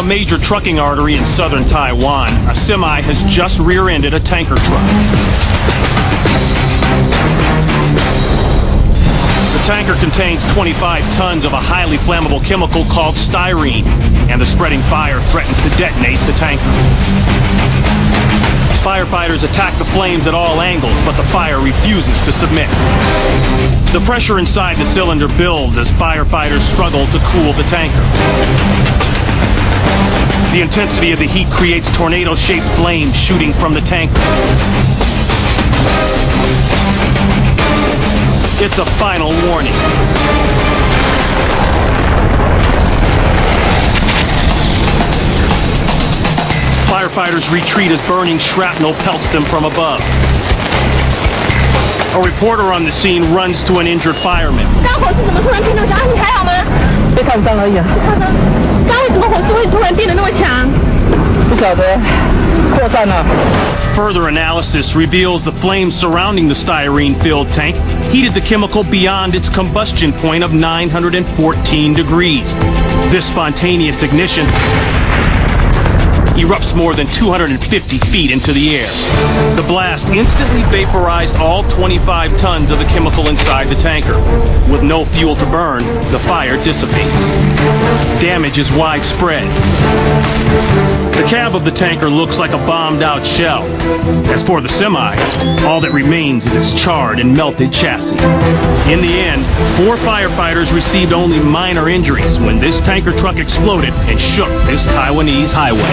a major trucking artery in southern Taiwan, a semi has just rear-ended a tanker truck. The tanker contains 25 tons of a highly flammable chemical called styrene, and the spreading fire threatens to detonate the tanker. Firefighters attack the flames at all angles, but the fire refuses to submit. The pressure inside the cylinder builds as firefighters struggle to cool the tanker. The intensity of the heat creates tornado-shaped flames shooting from the tanker. It's a final warning. Firefighters retreat as burning shrapnel pelts them from above. A reporter on the scene runs to an injured fireman. 刚火势怎么突然变那么强？你还好吗？被烫伤而已啊。烫伤？刚为什么火势会突然变得那么强？不晓得，扩散了。Further analysis reveals the flames surrounding the styrene-filled tank heated the chemical beyond its combustion point of 914 degrees. This spontaneous ignition erupts more than 250 feet into the air. The blast instantly vaporized all 25 tons of the chemical inside the tanker. With no fuel to burn, the fire dissipates. Damage is widespread. The cab of the tanker looks like a bombed-out shell. As for the semi, all that remains is its charred and melted chassis. In the end, 4 firefighters received only minor injuries when this tanker truck exploded and shook this Taiwanese highway.